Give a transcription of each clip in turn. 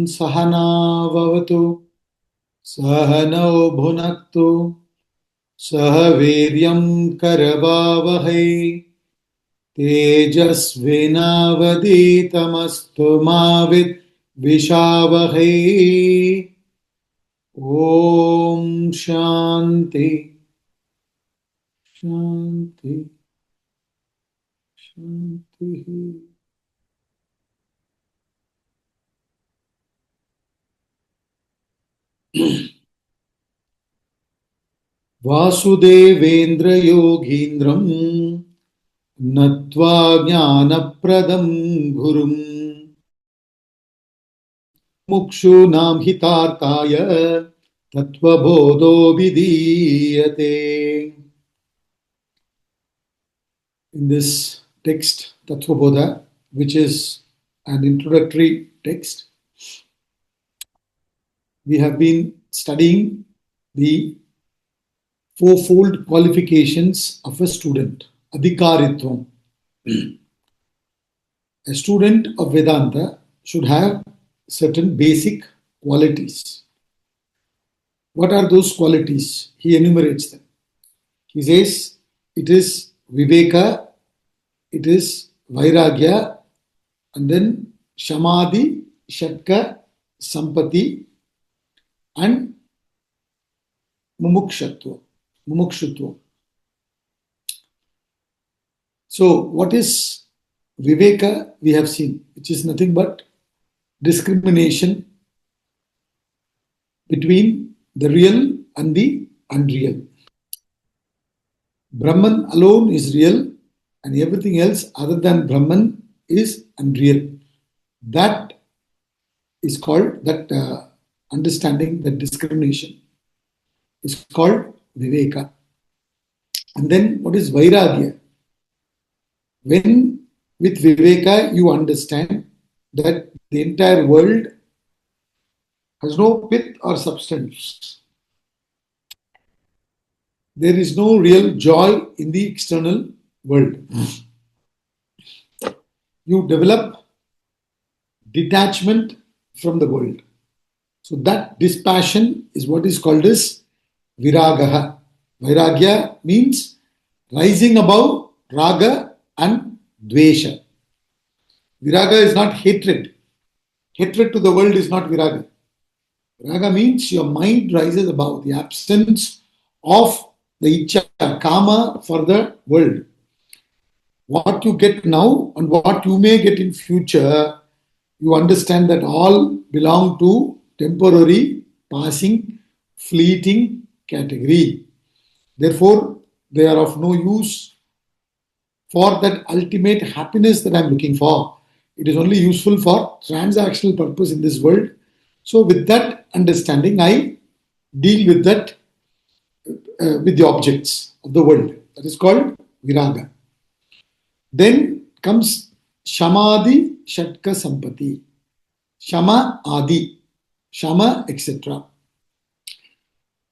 सहना भवतु सहनौ भुनक्तु सह वीर्यं करवावहै तेजस्विनावधीतमस्तु मा विद्विषावहै। ॐ शान्ति शान्ति शान्तिः। वासुदेवेन्द्र योगीन्द्रं नत्वा ज्ञानप्रदं गुरुं मुक्षूणां हितार्थाय तत्त्वबोधो विधीयते. In this text, Tattva Bodha, which is an introductory text, we have been studying the fourfold qualifications of a student, adhikaritvam. A student of Vedanta should have certain basic qualities. What are those qualities? He enumerates them. He says it is viveka, it is vairagya, and then shamadhi, shatka, sampati, and mumukshutva. So, what is viveka? We have seen, which is nothing but discrimination between the real and the unreal. Brahman alone is real, and everything else other than Brahman is unreal. That is called, that understanding, that discrimination is called viveka. And then what is vairagya? When with viveka you understand that the entire world has no pith or substance. There is no real joy in the external world. You develop detachment from the world. So that dispassion is what is called as viragaha. Vairagya means rising above raga and dvesha. Viraga is not hatred. Hatred to the world is not viraga. Viraga means your mind rises above the absence of the ichcha, kama for the world. What you get now and what you may get in future, you understand that all belong to temporary, passing, fleeting category. Therefore, they are of no use for that ultimate happiness that I am looking for. It is only useful for transactional purpose in this world. So with that understanding, I deal with that, with the objects of the world. That is called viraga. Then comes shamadhi, shatka, sampati. Shama, adi. Shama, etc.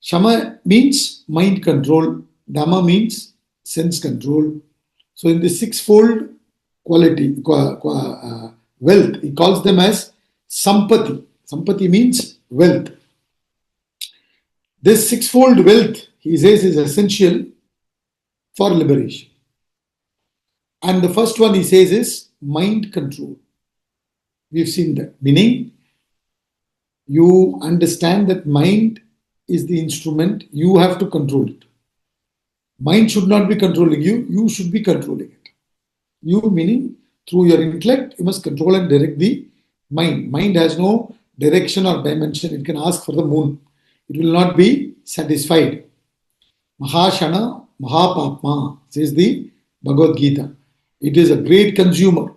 Shama means mind control. Dhamma means sense control. So in the sixfold quality, wealth, he calls them as sampati. Sampati means wealth. This sixfold wealth, he says, is essential for liberation. And the first one he says is mind control. We've seen that. Meaning, you understand that mind is the instrument, you have to control it. Mind should not be controlling you, you should be controlling it. You meaning, through your intellect, you must control and direct the mind. Mind has no direction or dimension. It can ask for the moon. It will not be satisfied. Mahashana Mahapapma, says the Bhagavad-gita. It is a great consumer.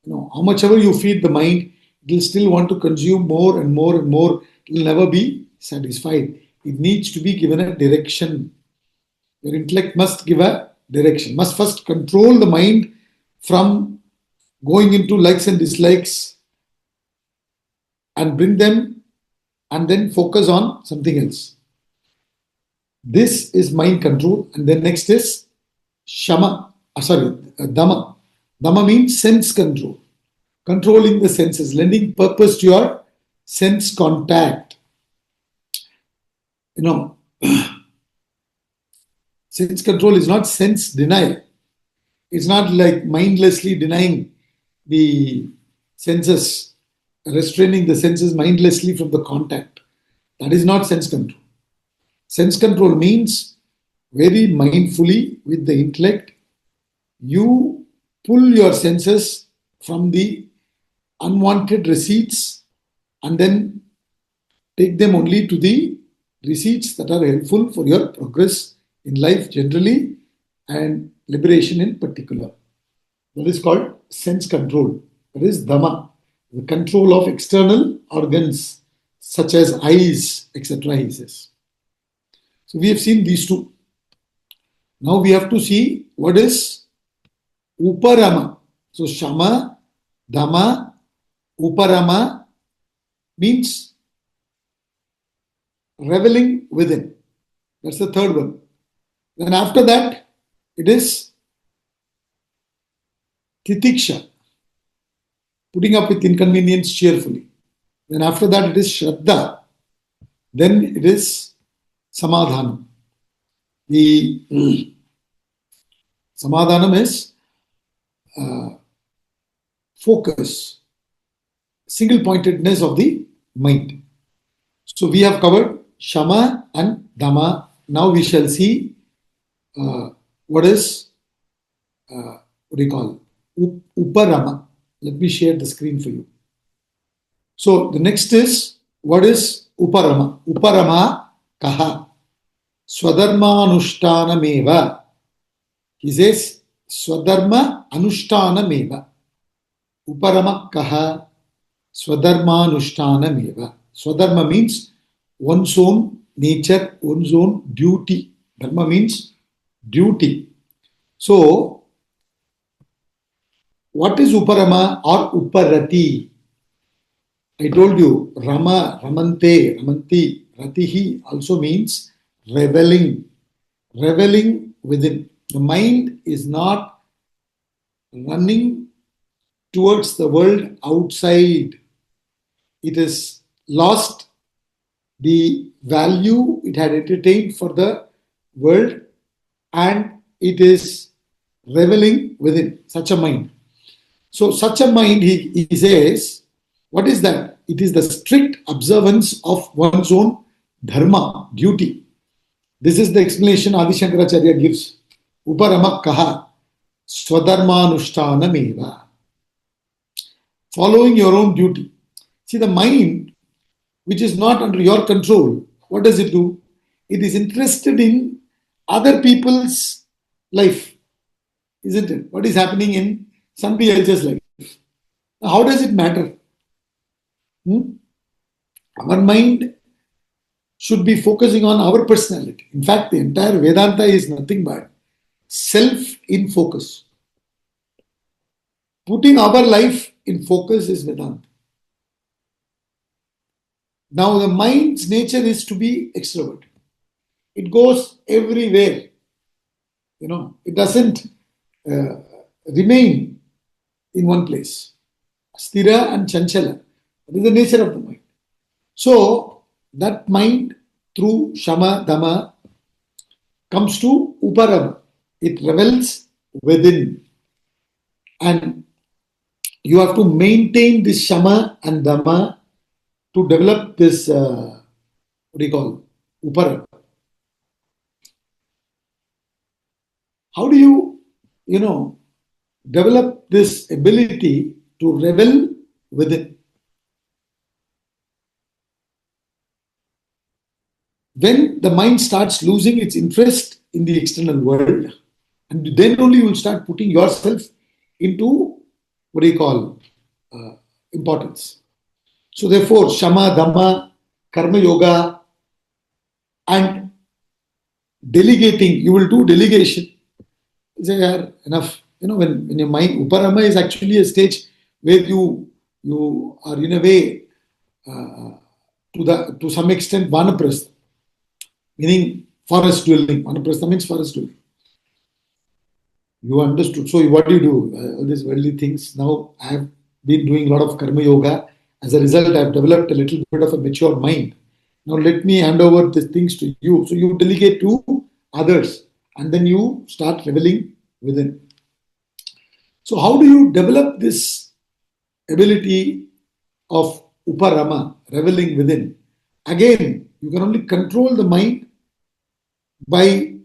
How much ever you feed the mind, it will still want to consume more and more and more. It will never be satisfied. It needs to be given a direction. Your intellect must give a direction, must first control the mind from going into likes and dislikes and bring them and then focus on something else. This is mind control. And then next is Dhamma. Dhamma means sense control. Controlling the senses, lending purpose to your sense contact, you know, sense control is not sense denial. It's not like mindlessly denying the senses, restraining the senses mindlessly from the contact. That is not sense control. Sense control means very mindfully with the intellect, you pull your senses from the unwanted receipts and then take them only to the receipts that are helpful for your progress in life generally and liberation in particular. That is called sense control. That is Dhamma, the control of external organs such as eyes, etc. He says. So we have seen these two. Now we have to see what is Uparama. So Shama, Dhamma, Uparama means reveling within. That's the third one. Then after that, it is Titiksha, putting up with inconvenience cheerfully. Then after that, it is Shraddha. Then it is Samadhanam. The Samadhanam is focus, single pointedness of the mind. So we have covered Shama and Dhamma. Now we shall see what is, what do you call, Uparama. Let me share the screen for you. So the next is, what is Uparama? Uparama kaha? Swadharma anushtanameva. He says, Swadharma anushtanameva. Uparama kaha? Swadharma anushtanameva. Swadharma means one's own nature, one's own duty. Dharma means duty. So, what is Uparama or Uparati? I told you, Rama, Ramante, Ramanti, Ratihi also means reveling. Reveling within. The mind is not running towards the world outside. It has lost the value it had entertained for the world and it is reveling within such a mind. So such a mind, he says, what is that? It is the strict observance of one's own dharma, duty. This is the explanation Adi Shankaracharya gives. Uparama kaha swadharmanushthanameva. Following your own duty. See, the mind, which is not under your control, what does it do? It is interested in other people's life, isn't it? What is happening in somebody else's life? How does it matter? Our mind should be focusing on our personality. In fact, the entire Vedanta is nothing but self in focus. Putting our life in focus is Vedanta. Now, the mind's nature is to be extrovert. It goes everywhere. It doesn't remain in one place. Sthira and Chanchala. That is the nature of the mind. So, that mind through Shama, Dhamma comes to Uparama. It revels within. And you have to maintain this Shama and Dhamma to develop this, Uparama. How do you, develop this ability to revel within? When the mind starts losing its interest in the external world, and then only you will start putting yourself into importance. So therefore, Shama, Dhamma, Karma Yoga, and delegating, you will do delegation. Say, enough. When your mind, Uparama is actually a stage where you are in a way to some extent Vanaprastha, meaning forest dwelling. Vanaprastha means forest dwelling. You understood. So what do you do? All these worldly things. Now I have been doing a lot of Karma Yoga As a result, I've developed a little bit of a mature mind. Now let me hand over these things to you. So you delegate to others and then you start reveling within. So how do you develop this ability of uparama, reveling within? Again, you can only control the mind by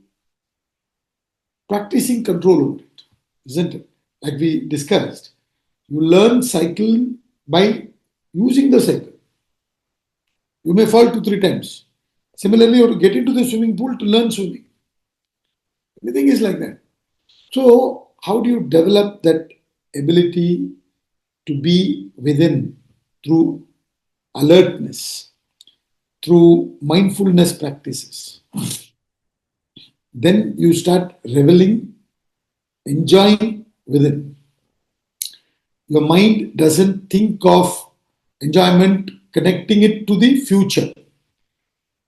practicing control over it, isn't it? Like we discussed, you learn cycling by using the cycle. You may fall 2, 3 times. Similarly, you have to get into the swimming pool to learn swimming. Everything is like that. So, how do you develop that ability to be within through alertness, through mindfulness practices? Then you start reveling, enjoying within. Your mind doesn't think of enjoyment, connecting it to the future.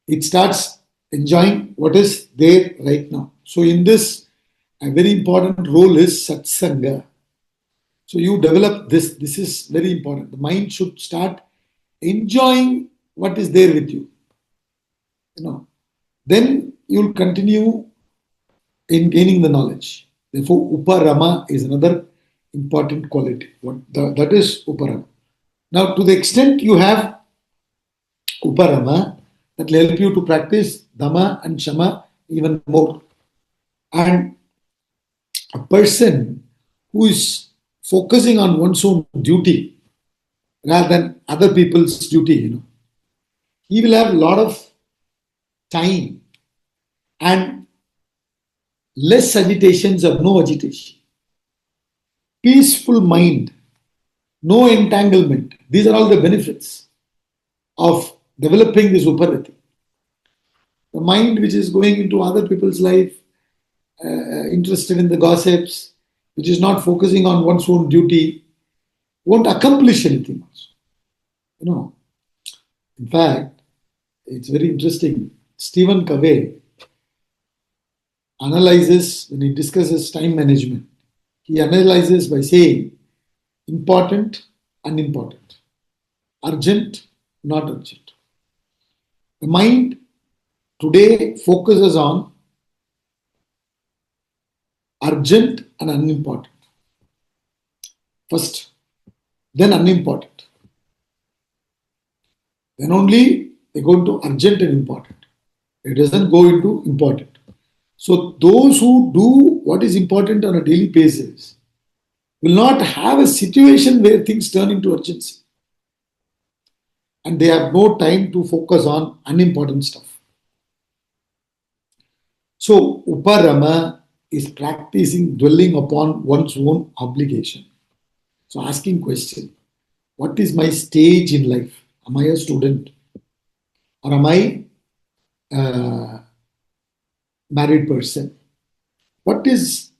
It starts enjoying what is there right now. So, in this, a very important role is satsanga. So, you develop this. This is very important. The mind should start enjoying what is there with you. Then you'll continue in gaining the knowledge. Therefore, uparama is another important quality. That is uparama. Now, to the extent you have uparama, that will help you to practice dhamma and shama even more. And a person who is focusing on one's own duty rather than other people's duty, he will have a lot of time and less agitations or no agitation. Peaceful mind, no entanglement. These are all the benefits of developing this uparati. The mind which is going into other people's life, interested in the gossips, which is not focusing on one's own duty, won't accomplish anything also. In fact, it's very interesting. Stephen Covey analyzes, when he discusses time management, he analyzes by saying important, unimportant, urgent, not urgent. The mind today focuses on urgent and unimportant. First, then unimportant. Then only they go into urgent and important. It doesn't go into important. So those who do what is important on a daily basis will not have a situation where things turn into urgency. And they have no time to focus on unimportant stuff. So uparama is practicing dwelling upon one's own obligation. So asking question, what is my stage in life? Am I a student? Or am I a married person? What is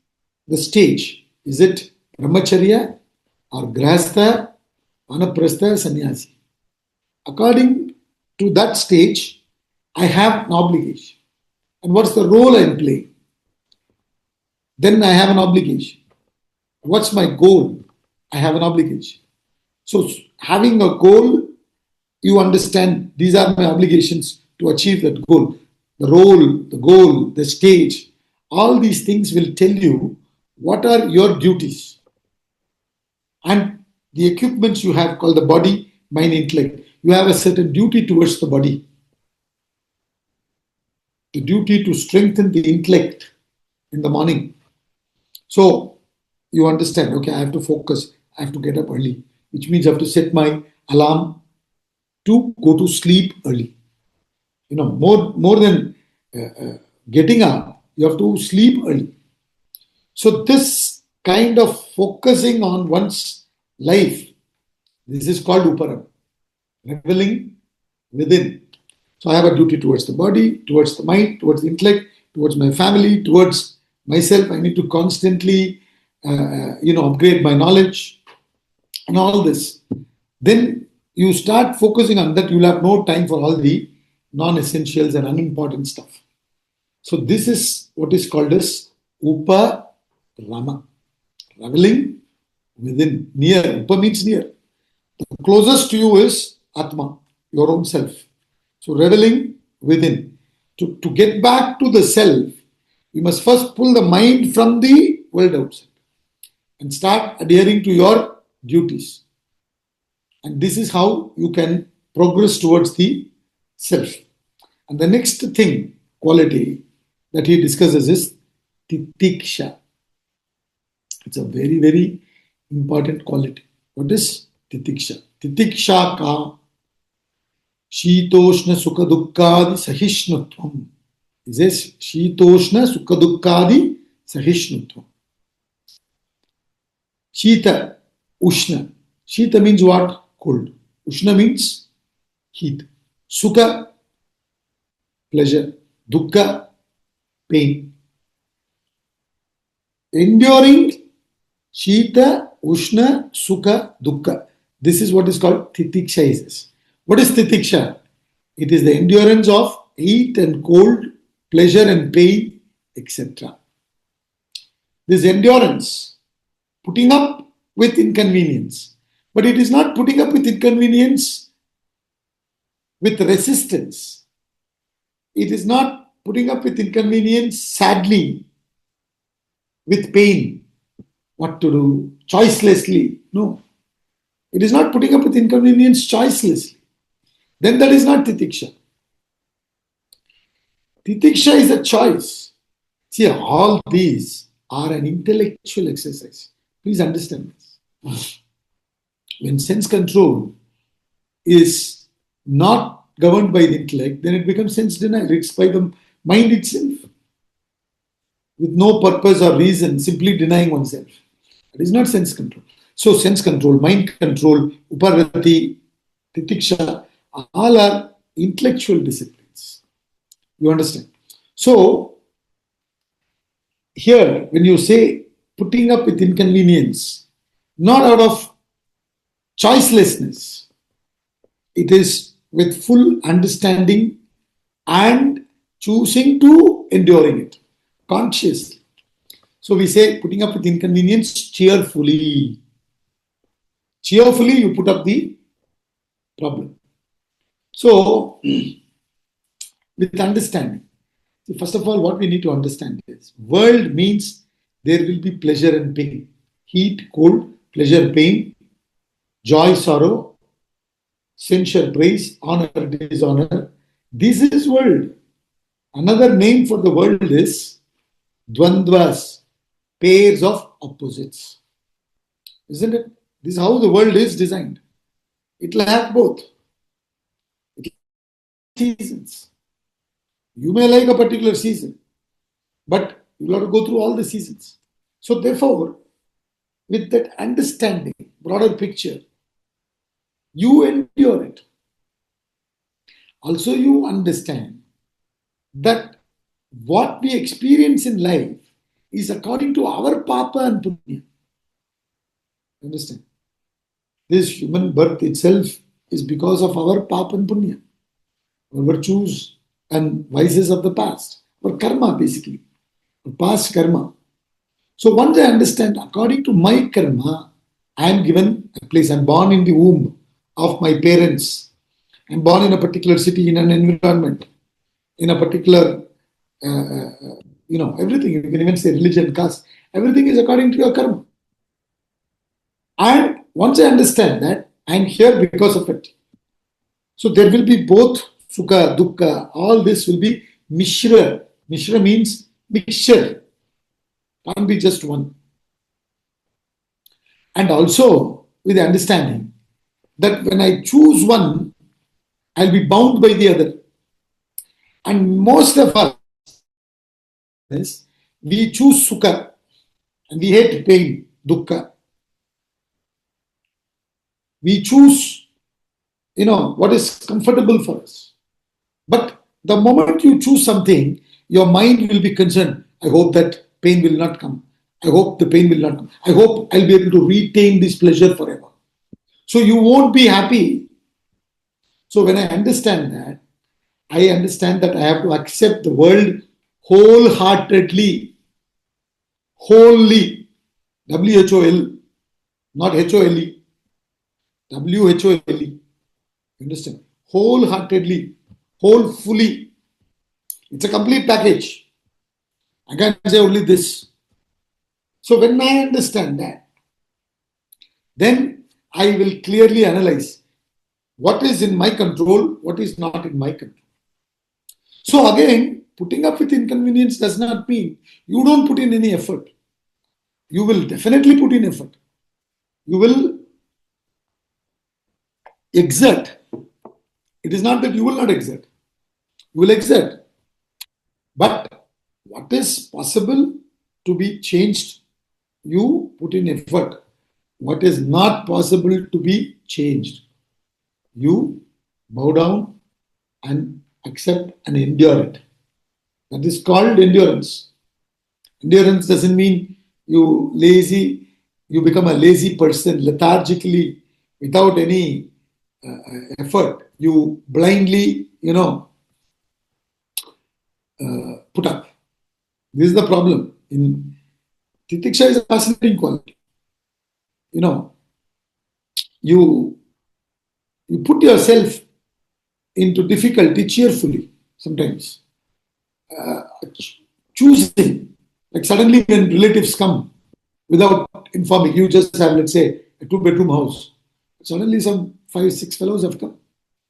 the stage? Is it brahmacharya or grahastha, vanaprastha, sannyasi? According to that stage, I have an obligation. And what's the role I'm playing? Then I have an obligation. What's my goal? I have an obligation. So having a goal, you understand these are my obligations to achieve that goal. The role, the goal, the stage, all these things will tell you what are your duties. And the equipments you have called the body, mind, intellect. You have a certain duty towards the body. The duty to strengthen the intellect in the morning. So you understand, okay, I have to focus, I have to get up early, which means I have to set my alarm to go to sleep early. More than getting up, you have to sleep early. So this kind of focusing on one's life, this is called uparam, reveling within. So I have a duty towards the body, towards the mind, towards the intellect, towards my family, towards myself. I need to constantly, upgrade my knowledge and all this. Then you start focusing on that. You'll have no time for all the non-essentials and unimportant stuff. So this is what is called as uparama, reveling within, near. Upa means near. The closest to you is Atma, your own self. So reveling within. To get back to the self, you must first pull the mind from the world outside and start adhering to your duties. And this is how you can progress towards the self. And the next thing, quality that he discusses is titiksha. It's a very, very important quality. What is titiksha? Titiksha ka shitoshna sukha dukkadi sahishnutvam. He says shitoshna sukha dukkadi sahishnutvam. Shita, ushna. Shita means what? Cold. Ushna means heat. Sukha, pleasure. Dukkha, pain. Enduring Shita, Ushna, Sukha, Dukkha. This is what is called Titiksha. What is Titiksha? It is the endurance of heat and cold, pleasure and pain, etc. This endurance, putting up with inconvenience. But it is not putting up with inconvenience with resistance. It is not putting up with inconvenience sadly, with pain, what to do, choicelessly. No. It is not putting up with inconvenience choicelessly. Then that is not titiksha. Titiksha is a choice. See, all these are an intellectual exercise. Please understand this. When sense control is not governed by the intellect, then it becomes sense denial. It's by the mind itself, with no purpose or reason, simply denying oneself. It is not sense control. So sense control, mind control, uparati, titiksha, all are intellectual disciplines. You understand? So here, when you say putting up with inconvenience, not out of choicelessness, it is with full understanding and choosing to enduring it consciously. So we say putting up with inconvenience cheerfully. Cheerfully you put up the problem. So with understanding. First of all, what we need to understand is world means there will be pleasure and pain. Heat, cold, pleasure, pain, joy, sorrow, censure, praise, honor, dishonor. This is world. Another name for the world is dvandvas, pairs of opposites. Isn't it? This is how the world is designed. It will have both. It will have seasons. You may like a particular season, but you will have to go through all the seasons. So therefore, with that understanding, broader picture, you endure it. Also, you understand that what we experience in life is according to our papa and punya. Understand? This human birth itself is because of our papa and punya, our virtues and vices of the past, or karma basically, or past karma. So once I understand, according to my karma, I am given a place. I am born in the womb of my parents. I am born in a particular city, in an environment, in a particular, everything. You can even say religion, caste. Everything is according to your karma. And once I understand that, I am here because of it. So there will be both sukha, dukkha, all this will be mishra. Mishra means mixture. Can't be just one. And also with the understanding that when I choose one, I'll be bound by the other. And most of us, we choose sukha and we hate pain, dukkha. We choose, what is comfortable for us. But the moment you choose something, your mind will be concerned. I hope that pain will not come. I hope the pain will not come. I hope I'll be able to retain this pleasure forever. So you won't be happy. So when I understand that, I understand that I have to accept the world wholeheartedly, wholly, W-H-O-L, not H-O-L-E. WHOLE. Understand? Wholeheartedly, wholefully. It's a complete package. I can't say only this. So when I understand that, then I will clearly analyze what is in my control, what is not in my control. So again, putting up with inconvenience does not mean you don't put in any effort. You will definitely put in effort. You will exert. It is not that you will not exert. You will exert. But what is possible to be changed, you put in effort. What is not possible to be changed, you bow down and accept and endure it. That is called endurance. Endurance doesn't mean you become a lazy person lethargically without any effort. You blindly, put up. This is the problem. In Titiksha is a fascinating quality. You know, you put yourself into difficulty cheerfully sometimes. Choosing, like suddenly when relatives come without informing, you just have, let's say, a two-bedroom house. Suddenly some 5, 6 fellows have come.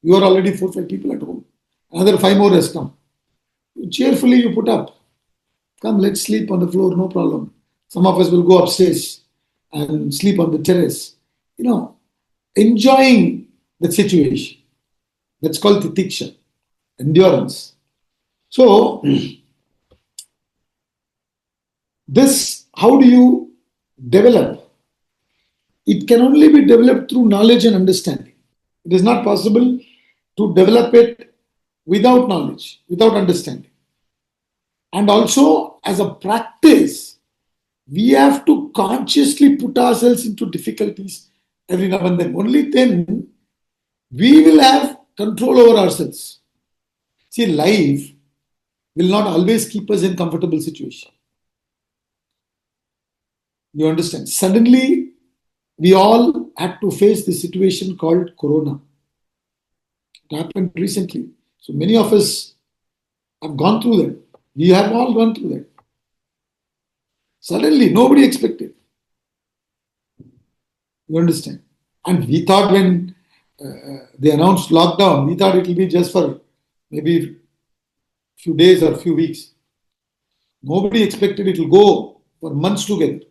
You are already 4, 5 people at home. Another 5 more has come. Cheerfully you put up. Come, let's sleep on the floor, no problem. Some of us will go upstairs and sleep on the terrace. Enjoying the situation. That's called titiksha, endurance. So, this, how do you develop? It can only be developed through knowledge and understanding. It is not possible to develop it without knowledge, without understanding. And also, as a practice, we have to consciously put ourselves into difficulties every now and then. Only then we will have control over ourselves. See, life will not always keep us in comfortable situation. You understand? Suddenly, we all had to face this situation called Corona. It happened recently. So many of us have gone through that. We have all gone through that. Suddenly, nobody expected. You understand? And we thought when they announced lockdown, we thought it will be just for maybe few days or few weeks. Nobody expected it will go for months together,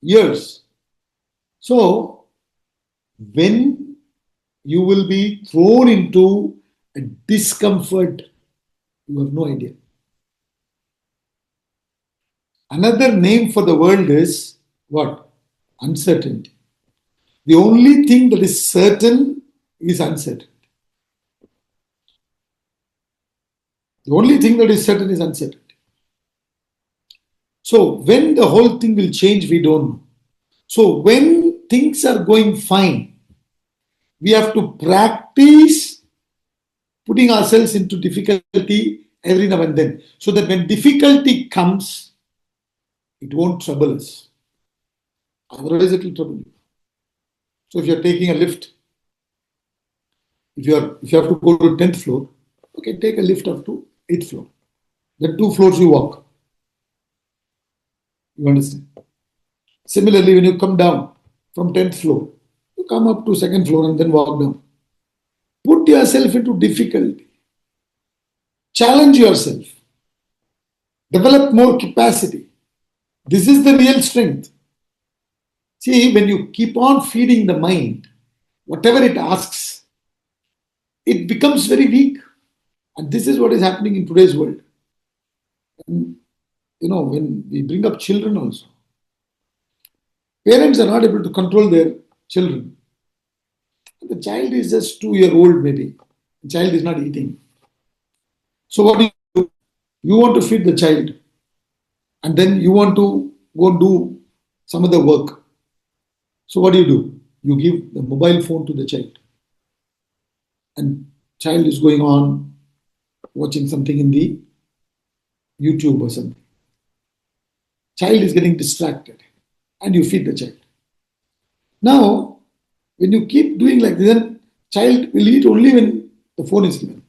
years. So, when you will be thrown into a discomfort, you have no idea. Another name for the world is what? Uncertainty. The only thing that is certain is uncertain. The only thing that is certain is uncertainty. So when the whole thing will change, we don't know. So when things are going fine, we have to practice putting ourselves into difficulty every now and then, so that when difficulty comes, it won't trouble us. Otherwise, it will trouble you. So if you're taking a lift, if you have to go to 10th floor, okay, take a lift up to 8th floor. Then 2 floors you walk. You understand? Similarly, when you come down from 10th floor, you come up to 2nd floor and then walk down. Put yourself into difficulty. Challenge yourself. Develop more capacity. This is the real strength. See, when you keep on feeding the mind, whatever it asks, it becomes very weak. And this is what is happening in today's world. And, when we bring up children also, parents are not able to control their children. The child is just 2-year-old maybe. The child is not eating. So what do you do? You want to feed the child. And then you want to go do some other work. So what do? You give the mobile phone to the child. And child is going on watching something in the YouTube or something. Child is getting distracted. And you feed the child. Now, When you keep doing like this, then child will eat only when the phone is given.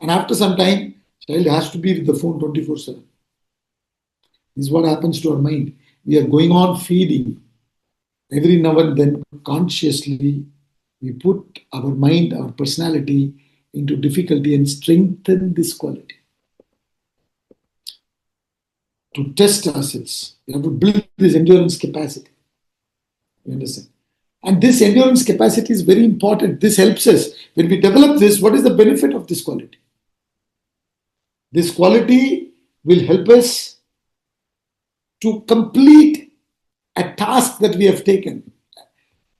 And after some time, child has to be with the phone 24/7. This is what happens to our mind. We are going on feeding. Every now and then, consciously, we put our mind, our personality into difficulty and strengthen this quality to test ourselves. We have to build this endurance capacity. You understand? And this endurance capacity is very important. This helps us. When we develop this, what is the benefit of this quality? This quality will help us to complete a task that we have taken.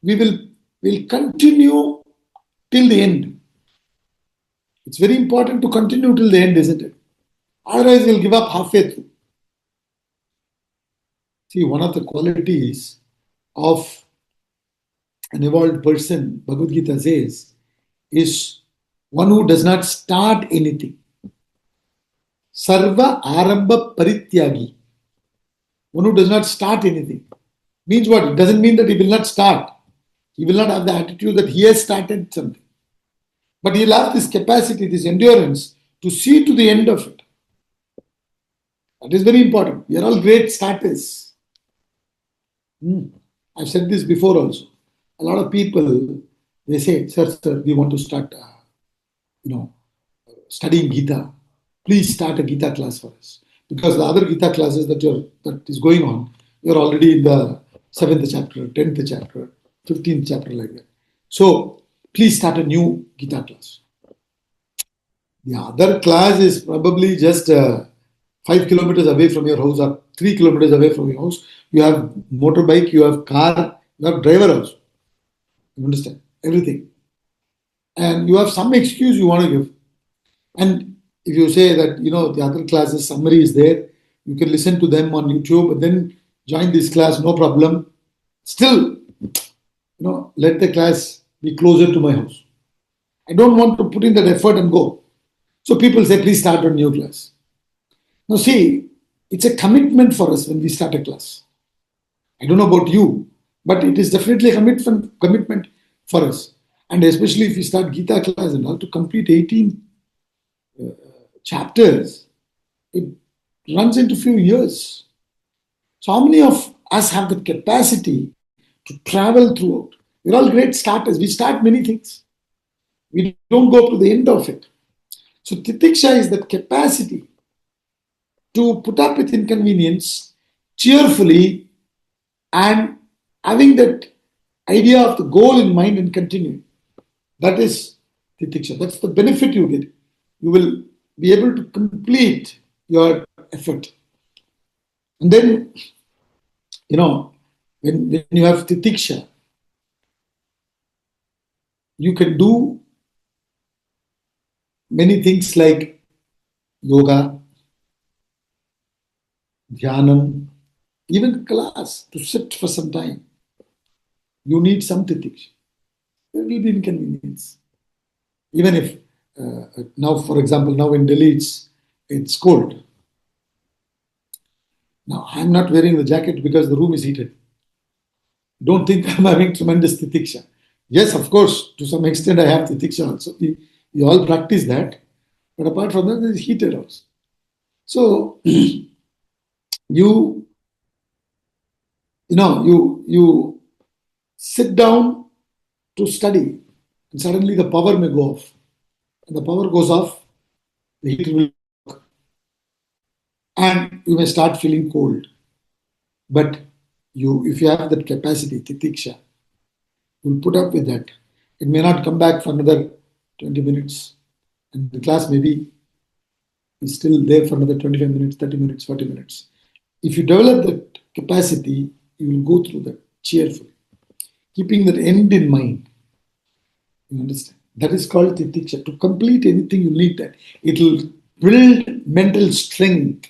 We will continue till the end. It's very important to continue till the end, isn't it? Otherwise, we'll give up halfway through. See, one of the qualities of an evolved person, Bhagavad Gita says, is one who does not start anything. Sarva arambha parityagi. One who does not start anything. Means what? It doesn't mean that he will not start. He will not have the attitude that he has started something. But he'll have this capacity, this endurance to see to the end of it. That is very important. We are all great starters. I've said this before also. A lot of people, they say, sir, we want to start, studying Gita. Please start a Gita class for us. Because the other Gita classes that is going on, you're already in the 7th chapter, 10th chapter, 15th chapter, like that. So, please start a new Gita class. The other class is probably just 5 kilometers away from your house or 3 kilometers away from your house. You have motorbike, you have car, you have driver also. You understand? Everything. And you have some excuse you want to give. And if you say that, the other classes summary is there, you can listen to them on YouTube and then join this class, no problem. Still, let the class be closer to my house. I don't want to put in that effort and go. So people say, please start a new class. Now see, it's a commitment for us when we start a class. I don't know about you, but it is definitely a commitment for us. And especially if we start Gita class and all, to complete 18 chapters, it runs into few years. So how many of us have the capacity to travel throughout? We're all great starters. We start many things. We don't go to the end of it. So titiksha is that capacity to put up with inconvenience cheerfully and having that idea of the goal in mind and continue. That is titiksha. That's the benefit you get. You will be able to complete your effort. And then, when you have titiksha, you can do many things like yoga, dhyanam, even class, to sit for some time. You need some titiksha. There will be inconvenience. Even if, now, for example, now in Delhi, it's cold. Now, I'm not wearing the jacket because the room is heated. Don't think I'm having tremendous titiksha. Yes, of course, to some extent I have titiksha also. We all practice that. But apart from that, it's heated also. So, you sit down to study and suddenly the power may go off. And the power goes off, the heat will work. And you may start feeling cold. But if you have that capacity, titiksha, you'll put up with that. It may not come back for another 20 minutes. And the class may be still there for another 25 minutes, 30 minutes, 40 minutes. If you develop that capacity, you will go through that cheerfully, keeping that end in mind. You understand? That is called titiksha. To complete anything, you need that. It will build mental strength.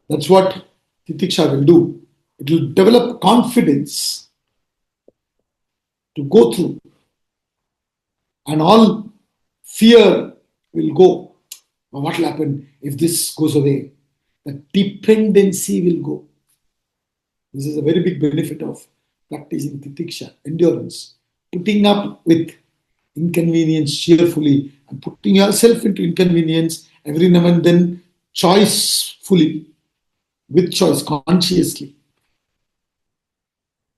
That's what titiksha will do. It will develop confidence to go through. And all fear will go. What will happen if this goes away? The dependency will go. This is a very big benefit of practicing titiksha, endurance. putting up with inconvenience cheerfully and putting yourself into inconvenience every now and then, choicefully, with choice, consciously.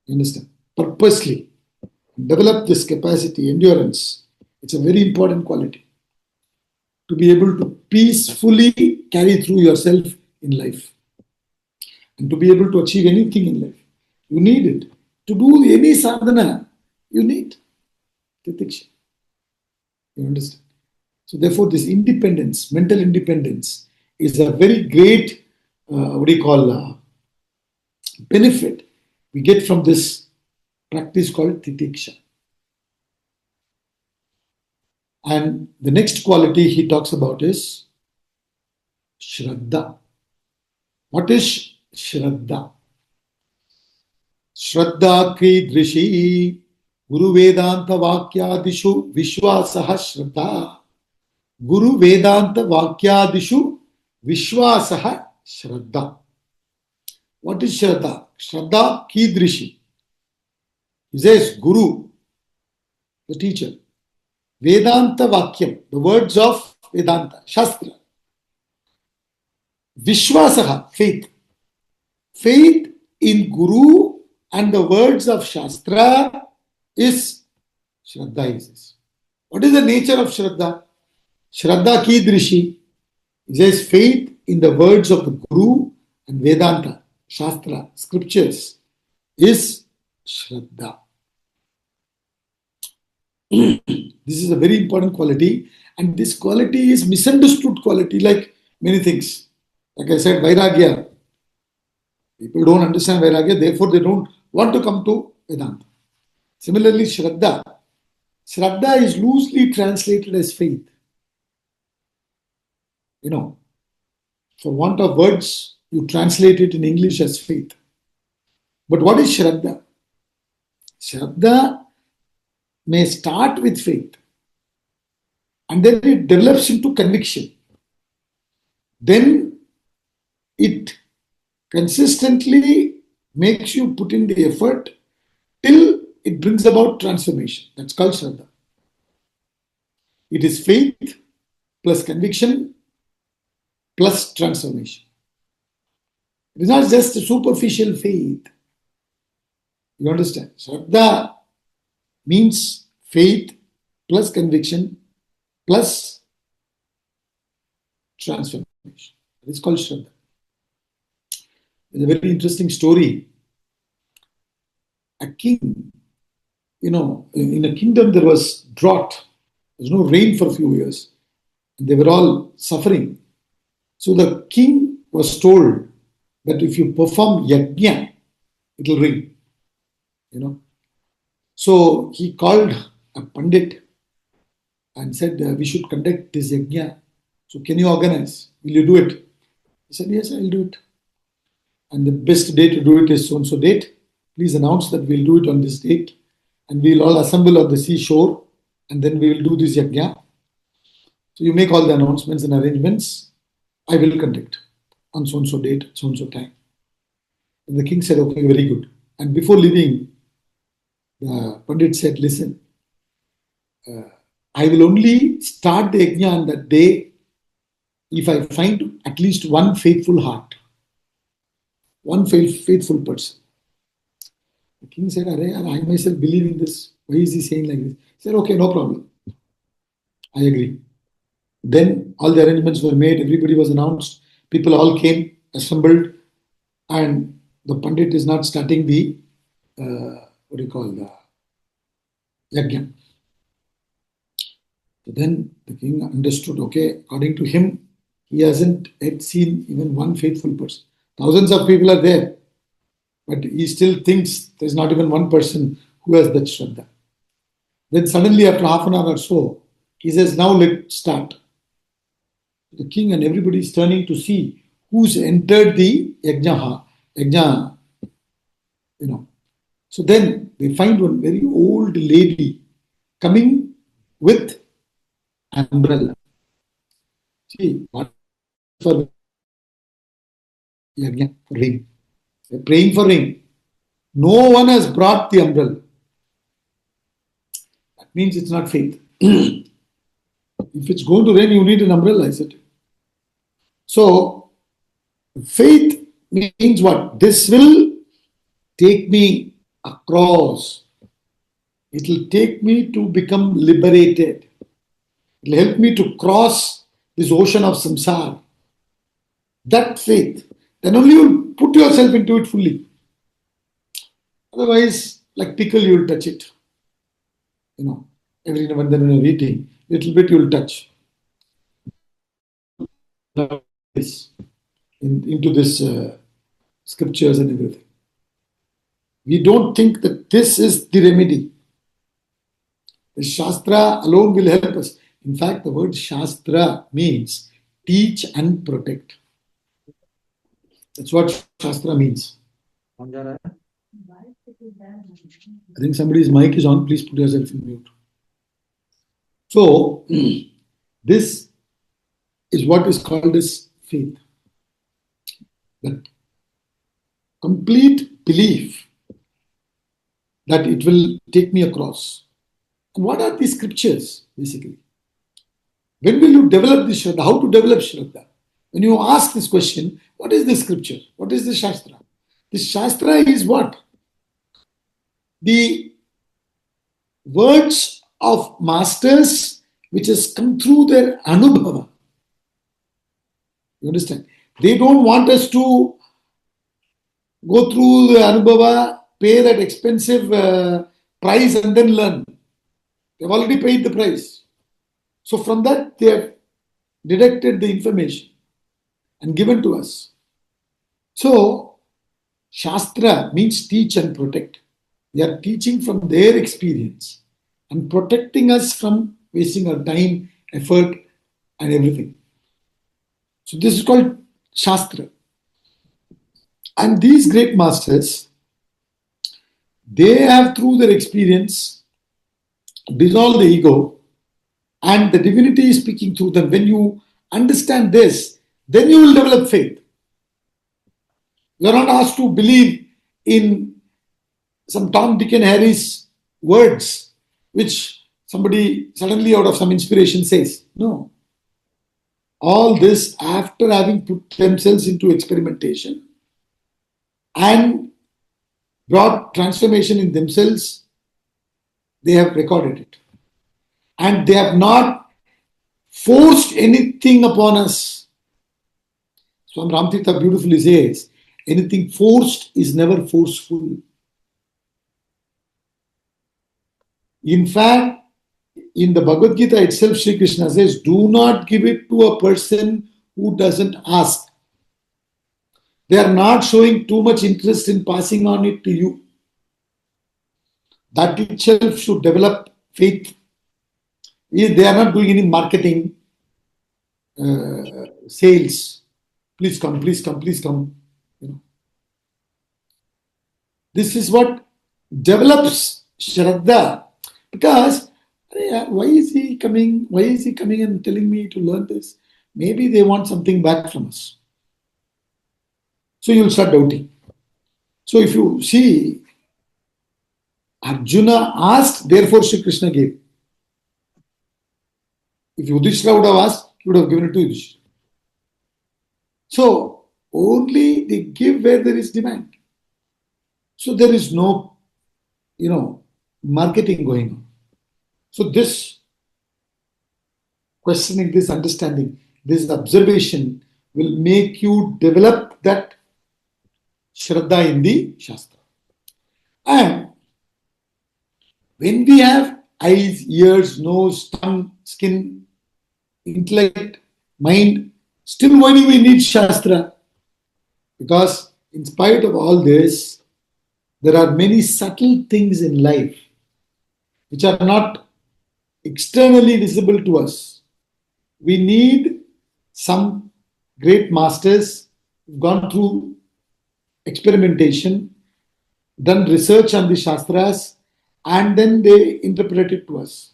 You understand? Purposely. Develop this capacity, endurance. It's a very important quality to be able to peacefully carry through yourself in life and to be able to achieve anything in life. You need it. To do any sadhana, you need titiksha. You understand? So therefore, this independence, mental independence, is a very great, benefit we get from this practice called titiksha. And the next quality he talks about is Shraddha. What is Shraddha? Shraddha kridrishi Guru Vedanta Vakyadishu Vishwasaha Shraddha. Guru Vedanta Vakyadishu Vishwasaha Shraddha. What is Shraddha? Shraddha kidrishi. He says Guru, the teacher. Vedanta Vakyam, the words of Vedanta, Shastra. Vishwasaha, faith. Faith in Guru and the words of Shastra is Shraddha. Is this. What is the nature of Shraddha? Shraddha kidrishi. He says faith in the words of the Guru and Vedanta, Shastra, scriptures is Shraddha. This is a very important quality, and this quality is misunderstood quality like many things. Like I said, Vairagya. People don't understand Vairagya, therefore they don't want to come to Vedanta. Similarly, Shraddha. Shraddha is loosely translated as faith. For want of words, you translate it in English as faith. But what is Shraddha? Shraddha may start with faith and then it develops into conviction. Then it consistently makes you put in the effort till it brings about transformation. That's called Shraddha. It is faith plus conviction plus transformation. It is not just a superficial faith. You understand? Shraddha means faith plus conviction plus transformation. It's called Shraddha. It's a very interesting story. A king, in a kingdom there was drought. There was no rain for a few years. They were all suffering. So the king was told that if you perform yajna, it will rain. So he called a pandit and said, we should conduct this yajna. So can you organize? Will you do it? He said, yes, I'll do it. And the best day to do it is so-and-so date. Please announce that we'll do it on this date. And we'll all assemble on the seashore. And then we will do this yajna. So you make all the announcements and arrangements. I will conduct on so-and-so date, so-and-so time. And the king said, okay, very good. And before leaving, the Pandit said, listen, I will only start the yajna on that day if I find at least one faithful heart, one faithful person. The king said, I myself believe in this. Why is he saying like this? He said, okay, no problem. I agree. Then all the arrangements were made, everybody was announced, people all came, assembled, and the Pandit is not starting the, the yajna. So then the king understood, okay, according to him, he hasn't yet seen even one faithful person. Thousands of people are there, but he still thinks there's not even one person who has that Shraddha. Then suddenly after half an hour or so, he says, now let's start. The king and everybody is turning to see who's entered the yajna. So then they find one very old lady coming with an umbrella. See, what for yajna? For rain. They're praying for rain. No one has brought the umbrella. means it's not faith. If it's going to rain, you need an umbrella, is it? So, faith means what? This will take me across. It will take me to become liberated. It will help me to cross this ocean of samsara. That faith. Then only you put yourself into it fully. Otherwise, like pickle, you will touch it. Every now and then when you're eating, little bit you will touch. Into this scriptures and everything. We don't think that this is the remedy. The Shastra alone will help us. In fact, the word Shastra means teach and protect. That's what Shastra means. I think somebody's mic is on. Please put yourself in mute. So, this is what is called as faith. That complete belief that it will take me across. What are these scriptures, basically? When will you develop this Shraddha? How to develop Shraddha? When you ask this question, what is the scripture? What is the Shastra? The Shastra is what? The words of masters which has come through their anubhava. You understand? They don't want us to go through the anubhava, pay that expensive price and then learn. They've already paid the price. So from that, they have deducted the information and given to us. So, Shastra means teach and protect. They are teaching from their experience and protecting us from wasting our time, effort, and everything. So this is called Shastra. And these great masters, they have through their experience dissolved the ego and the divinity is speaking through them. When you understand this, then you will develop faith. You are not asked to believe in some Tom, Dick and Harry's words, which somebody suddenly out of some inspiration says. No. All this after having put themselves into experimentation and brought transformation in themselves, they have recorded it. And they have not forced anything upon us. Swami Ramtirtha beautifully says, anything forced is never forceful. In fact, in the Bhagavad Gita itself, Sri Krishna says, do not give it to a person who doesn't ask. They are not showing too much interest in passing on it to you. That itself should develop faith. They are not doing any marketing, sales. Please come, please come, please come. This is what develops Shraddha. Because why is he coming? Why is he coming and telling me to learn this? Maybe they want something back from us. So you'll start doubting. So if you see, Arjuna asked, therefore Sri Krishna gave. If Yudhishthira would have asked, he would have given it to Yudhishthira. So only they give where there is demand. So there is no, marketing going on. So this questioning, this understanding, this observation will make you develop that Shraddha in the Shastra. And when we have eyes, ears, nose, tongue, skin, intellect, mind, still why do we need Shastra? Because in spite of all this, there are many subtle things in life which are not externally visible to us. We need some great masters who've gone through experimentation, done research on the Shastras, and then they interpret it to us.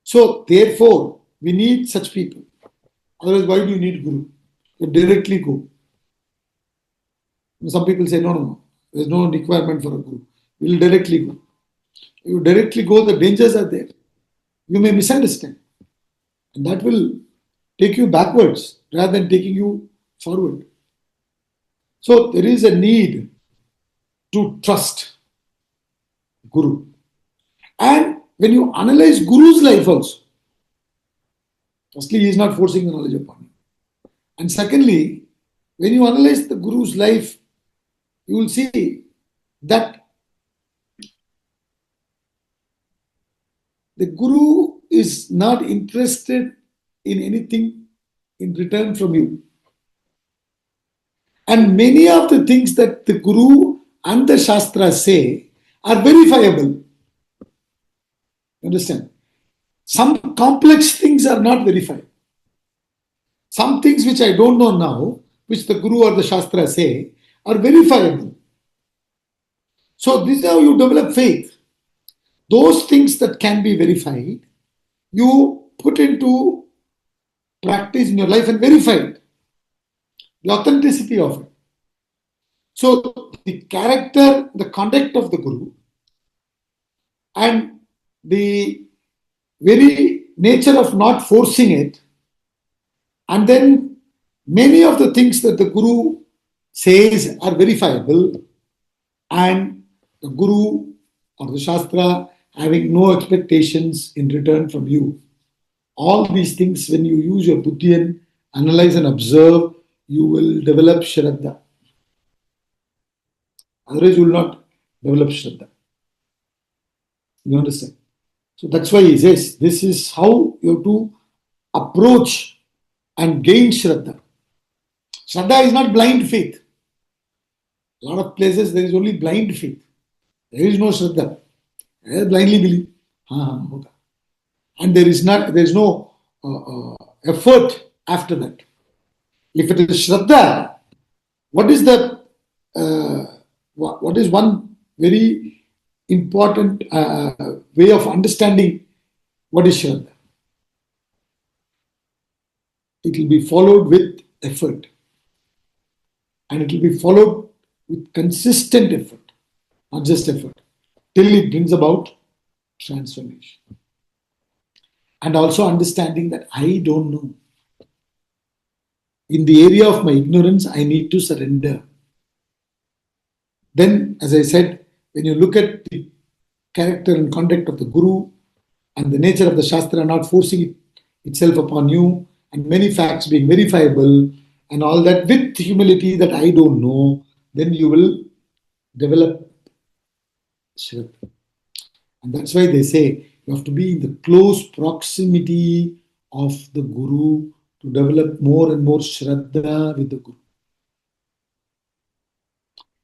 So, therefore, we need such people. Otherwise, why do you need Guru? You directly go. Some people say, no, there's no requirement for a Guru. We'll directly go. You directly go, the dangers are there. You may misunderstand. And that will take you backwards rather than taking you forward. So there is a need to trust Guru. And when you analyze Guru's life also, firstly, he is not forcing the knowledge upon you. And secondly, when you analyze the Guru's life, you will see that the Guru is not interested in anything in return from you. And many of the things that the Guru and the Shastras say are verifiable. Understand? Some complex things are not verified. Some things which I don't know now, which the Guru or the Shastra say, are verifiable. So this is how you develop faith. Those things that can be verified, you put into practice in your life and verify it. The authenticity of it. So the character, the conduct of the Guru, and the very nature of not forcing it, and then many of the things that the Guru says are verifiable, and the Guru or the Shastra having no expectations in return from you. All these things, when you use your buddhi and analyze and observe, you will develop Shraddha. Otherwise, you will not develop Shraddha. You understand? So that's why he says this is how you have to approach and gain Shraddha. Shraddha is not blind faith. A lot of places there is only blind faith. There is no Shraddha. They blindly believe. And there is no effort after that. If it is Shraddha, what is one very important way of understanding what is Shraddha? It will be followed with effort. And it will be followed with consistent effort, not just effort, till it brings about transformation. And also understanding that I don't know. In the area of my ignorance, I need to surrender. Then, as I said, when you look at the character and conduct of the Guru and the nature of the Shastra not forcing itself upon you, and many facts being verifiable, and all that with humility that I don't know, then you will develop Shraddha. And that's why they say you have to be in the close proximity of the Guru to develop more and more Shraddha with the Guru.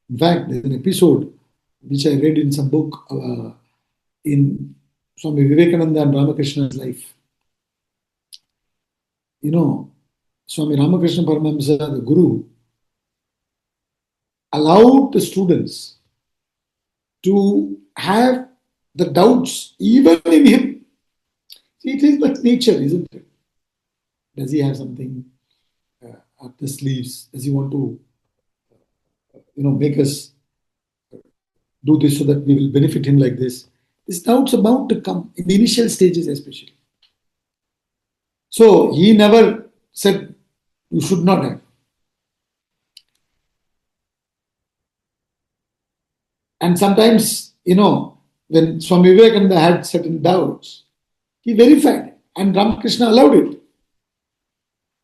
In fact, there's an episode which I read in some book in Swami Vivekananda and Ramakrishna's life. You know, Swami Ramakrishna Paramahamsa, the Guru, allowed the students to have the doubts even in him. See, it is like nature, isn't it? Does he have something up the sleeves? Does he want to, make us do this so that we will benefit him like this? These doubts are bound to come in the initial stages, especially. So he never said you should not have. And sometimes, when Swami Vivekananda had certain doubts, he verified it, and Ramakrishna allowed it.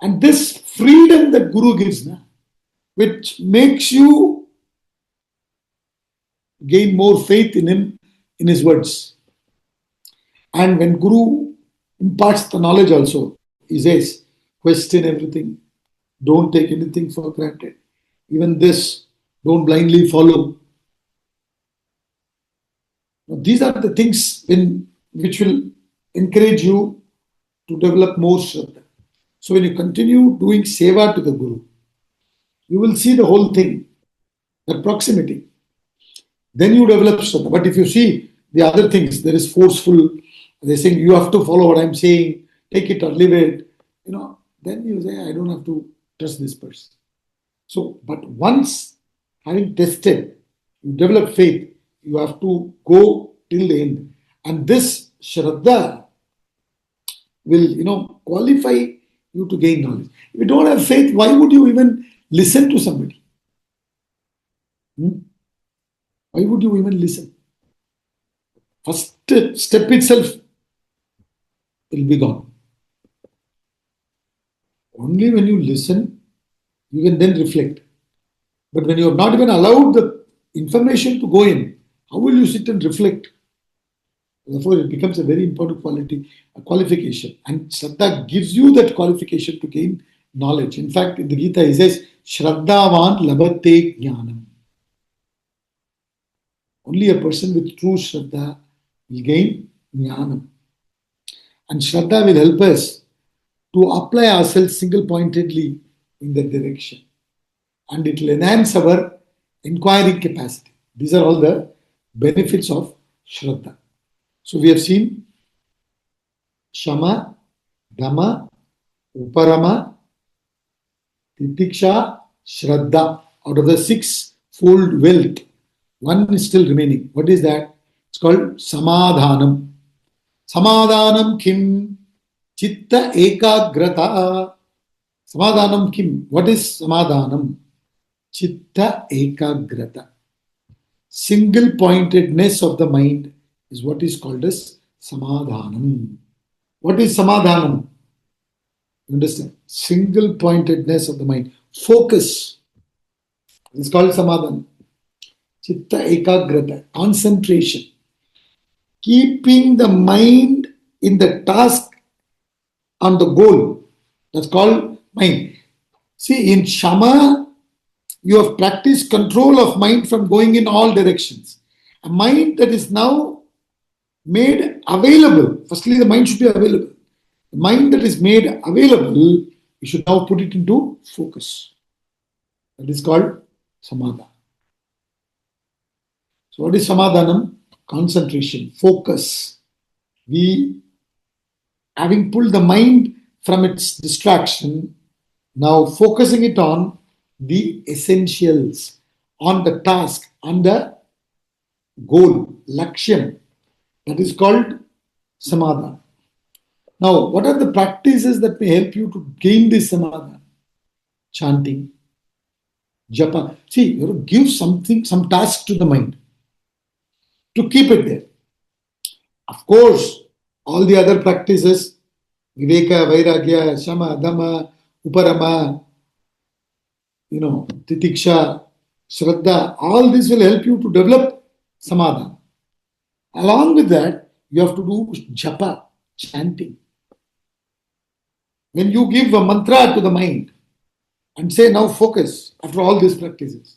And this freedom that Guru gives, which makes you gain more faith in him, in his words. And when Guru imparts the knowledge also, he says, question everything. Don't take anything for granted. Even this, don't blindly follow. Now, these are the things which will encourage you to develop more Shraddha. So when you continue doing seva to the Guru, you will see the whole thing, the proximity. Then you develop Shraddha. But if you see the other things, there is forceful, they're saying you have to follow what I'm saying, take it or leave it, then you say, I don't have to trust this person. So, but once having tested, you develop faith, you have to go till the end. And this Shraddha will, qualify you to gain knowledge. If you don't have faith, why would you even listen to somebody? Why would you even listen? First step itself will be gone. Only when you listen, you can then reflect. But when you have not even allowed the information to go in, how will you sit and reflect? Therefore, it becomes a very important a qualification. And Shraddha gives you that qualification to gain knowledge. In fact, in the Gita, he says, Shraddhavan labhate jnanam. Only a person with true Shraddha will gain jnanam. And Shraddha will help us to apply ourselves single-pointedly in that direction. And it will enhance our inquiring capacity. These are all the benefits of Shraddha. So we have seen Shama, Dhamma, Uparama, Titiksha, Shraddha. Out of the six-fold wealth, one is still remaining. What is that? It's called Samadhanam. Samadhanam kim? Chitta ekagrata. Samadhanam kim? What is Samadhanam? Chitta ekagrata. Single pointedness of the mind is what is called as Samadhanam. What is Samadhanam? You understand? Single pointedness of the mind. Focus. It's called Samadhanam. Chitta ekagrata. Concentration. Keeping the mind in the task on the goal. That's called mind. See, in Shama, you have practiced control of mind from going in all directions. A mind that is now made available. Firstly, the mind should be available. The mind that is made available, you should now put it into focus. That is called Samadha. So what is Samadhanam? Concentration, focus. We, having pulled the mind from its distraction, now focusing it on the essentials, on the task, on the goal, lakshyam. That is called Samadha. Now, what are the practices that may help you to gain this Samadha? Chanting, japa. See, you have to give something, some task to the mind to keep it there. Of course, all the other practices, viveka, vairagya, shama, dhamma, uparama, titiksha, shraddha, all this will help you to develop samadha. Along with that, you have to do japa, chanting. When you give a mantra to the mind and say, now focus, after all these practices,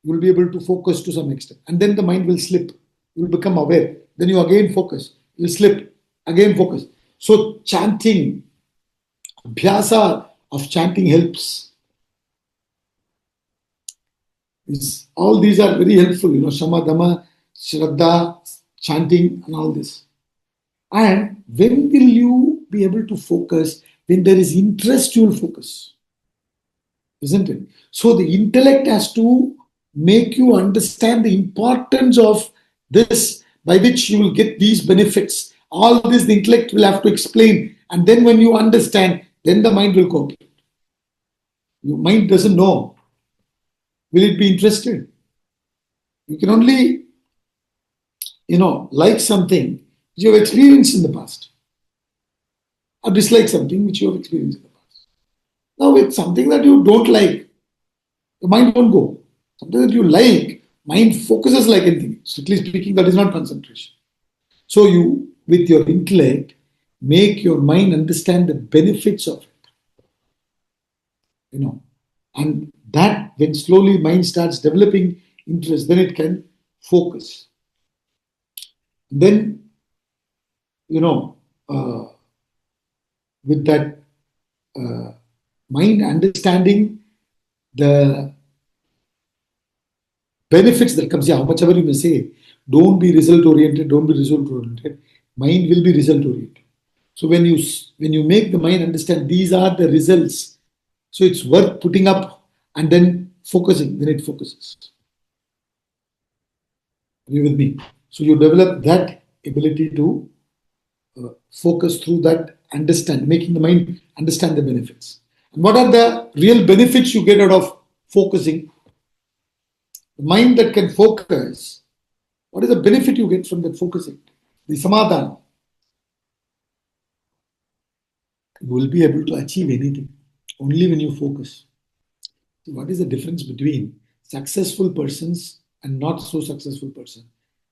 you will be able to focus to some extent. And then the mind will slip. You will become aware. Then you again focus. You will slip. Again focus. So chanting, abhyasa of chanting helps. All these are very helpful. Shama, Dhamma, Shraddha, chanting and all this. And when will you be able to focus? When there is interest, you will focus. Isn't it? So the intellect has to make you understand the importance of this, by which you will get these benefits. All this the intellect will have to explain. And then when you understand, then the mind will cooperate. Your mind doesn't know. Will it be interested? You can only, like something which you have experienced in the past. Or dislike something which you have experienced in the past. Now with something that you don't like, the mind won't go. Something that you like, mind focuses like anything. Strictly speaking, that is not concentration. So you, with your intellect, make your mind understand the benefits of it. And that, when slowly mind starts developing interest, then it can focus. Then, with that mind understanding the benefits that comes, how much ever you may say, don't be result oriented, mind will be result oriented. So when you make the mind understand these are the results, so it's worth putting up and then focusing, then it focuses. Are you with me? So you develop that ability to focus through that, understand, making the mind understand the benefits. And what are the real benefits you get out of focusing? The mind that can focus, what is the benefit you get from that focusing? The samadhana. You will be able to achieve anything only when you focus. So what is the difference between successful persons and not so successful person?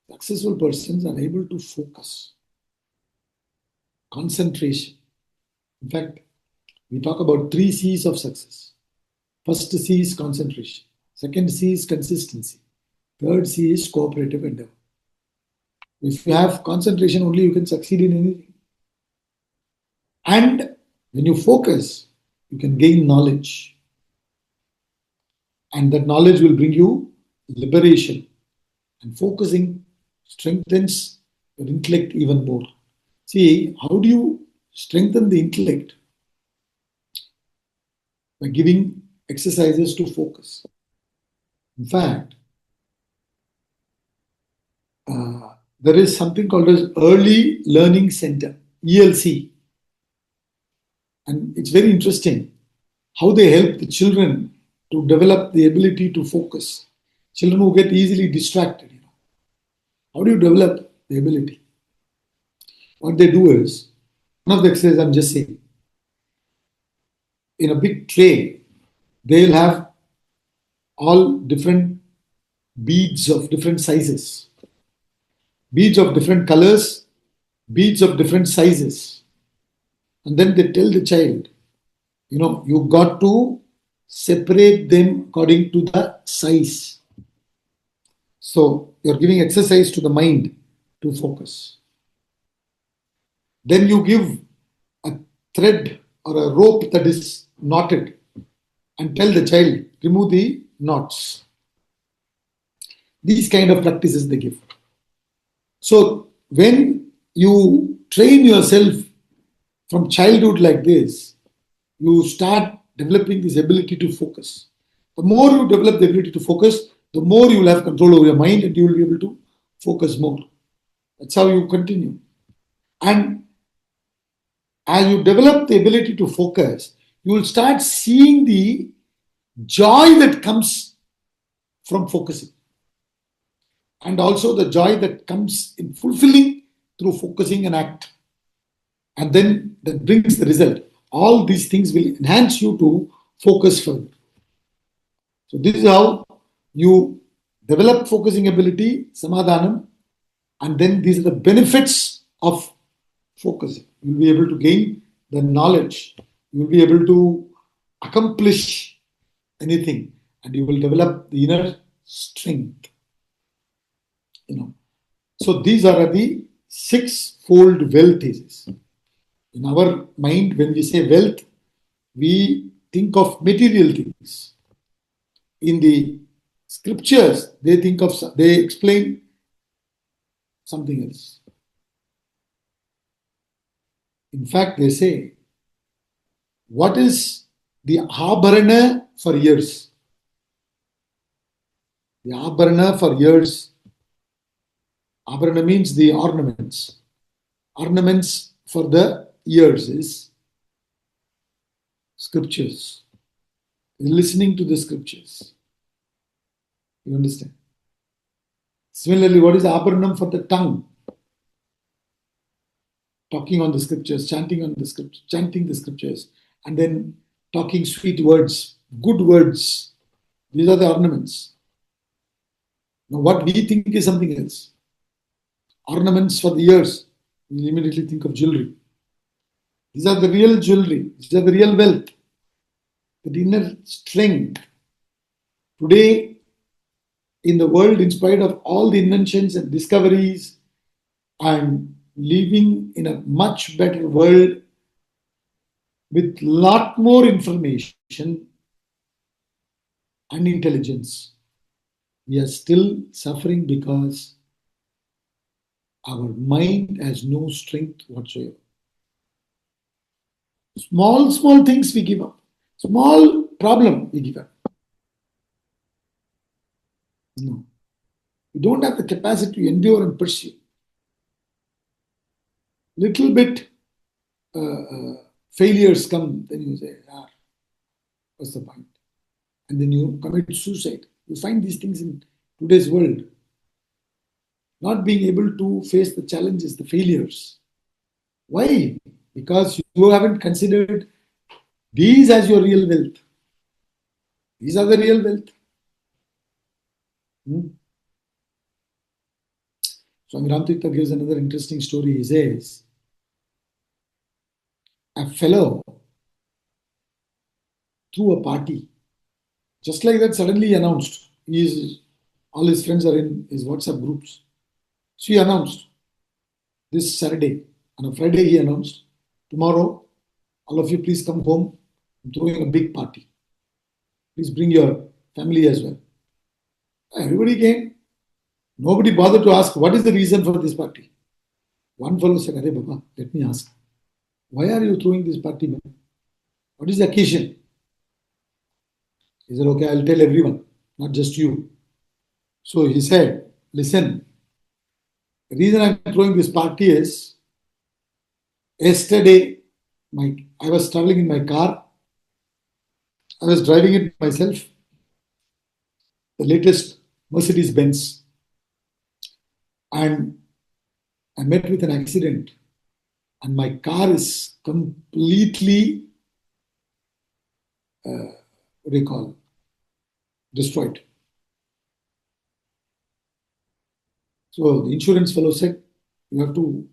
Successful persons are able to focus, concentration. In fact, we talk about 3 C's of success. First C is concentration. Second C is consistency. Third C is cooperative endeavor. If you have concentration only, you can succeed in anything. And when you focus, you can gain knowledge. And that knowledge will bring you liberation. And focusing strengthens your intellect even more. See, how do you strengthen the intellect? By giving exercises to focus. In fact, there is something called as Early Learning Center, ELC. And it's very interesting how they help the children to develop the ability to focus. Children who get easily distracted. How do you develop the ability? What they do is, one of the exercises I'm just saying, in a big tray, they'll have all different beads of different sizes, beads of different colors, beads of different sizes. And then they tell the child, you got to separate them according to the size. So you're giving exercise to the mind to focus. Then you give a thread or a rope that is knotted and tell the child, remove the knots. These kind of practices they give. So when you train yourself from childhood like this, you start developing this ability to focus. The more you develop the ability to focus, the more you will have control over your mind and you will be able to focus more. That's how you continue. And as you develop the ability to focus, you will start seeing the joy that comes from focusing. And also the joy that comes in fulfilling through focusing an act. And then that brings the result. All these things will enhance you to focus further. So this is how you develop focusing ability, samadhanam, and then these are the benefits of focusing. You'll be able to gain the knowledge. You'll be able to accomplish anything, and you will develop the inner strength. So these are the 6-fold wealth thesis. In our mind, when we say wealth, we think of material things. In the scriptures, they explain something else. In fact, they say, what is the abharana for ears? The abharana for ears. Abharana means the ornaments. Ornaments for the ears is scriptures. Listening to the scriptures. You understand? Similarly, what is abharanam for the tongue? Talking on the scriptures, chanting the scriptures, and then talking sweet words, good words. These are the ornaments. Now, what we think is something else. Ornaments for the ears. We immediately think of jewelry. These are the real jewelry. These are the real wealth. The inner strength. Today, in the world, in spite of all the inventions and discoveries and living in a much better world with lot more information and intelligence, we are still suffering because our mind has no strength whatsoever. Small things we give up. Small problem we give up. No. You don't have the capacity to endure and pursue. Little bit failures come, then you say, ah, what's the point? And then you commit suicide. You find these things in today's world. Not being able to face the challenges, the failures. Why? Because you haven't considered these as your real wealth. These are the real wealth. Swami Ramtirtha gives another interesting story. He says, a fellow threw a party. Just like that, suddenly he announced. All his friends are in his WhatsApp groups. So he announced this Saturday. On a Friday, he announced, tomorrow, all of you please come home. I'm throwing a big party. Please bring your family as well. Everybody came. Nobody bothered to ask, what is the reason for this party? One fellow said, Arey Baba, let me ask. Why are you throwing this party, man? What is the occasion? He said, okay, I'll tell everyone, not just you. So he said, listen, the reason I'm throwing this party is, yesterday, I was traveling in my car. I was driving it myself, the latest Mercedes Benz, and I met with an accident, and my car is completely, what do you call, destroyed. So the insurance fellow said, you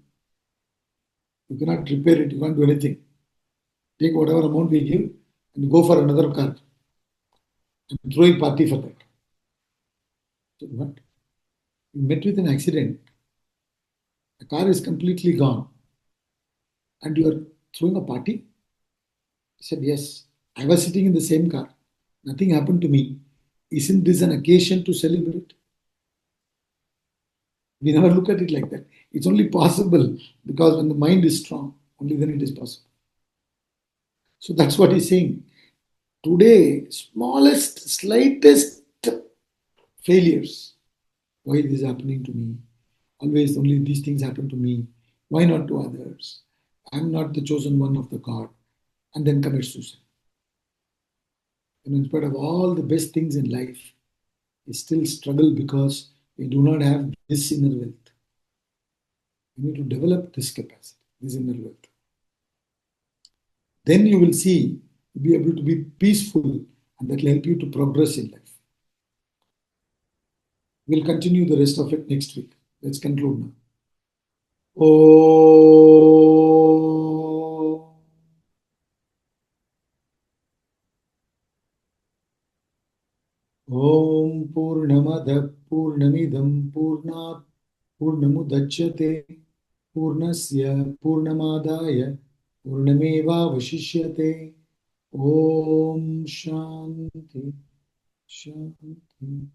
cannot repair it, you can't do anything. Take whatever amount we give and go for another car. I'm throwing party for that. So what? You met with an accident. The car is completely gone. And you are throwing a party? He said, yes. I was sitting in the same car. Nothing happened to me. Isn't this an occasion to celebrate? We never look at it like that. It's only possible because when the mind is strong, only then it is possible. So that's what he's saying. Today, smallest, slightest failures. Why this is happening to me? Always only these things happen to me. Why not to others? I'm not the chosen one of the God. And then commit suicide. And in spite of all the best things in life, we still struggle because we do not have this inner wealth. We need to develop this capacity, this inner wealth. Then you will see, you'll be able to be peaceful, and that will help you to progress in life. We'll continue the rest of it next week. Let's conclude now. Om Purnamada Purnamidam Purnat Purnamudachyate Purnasya Purnamadaya Purnameva Vashishyate. Om Shanti Shanti.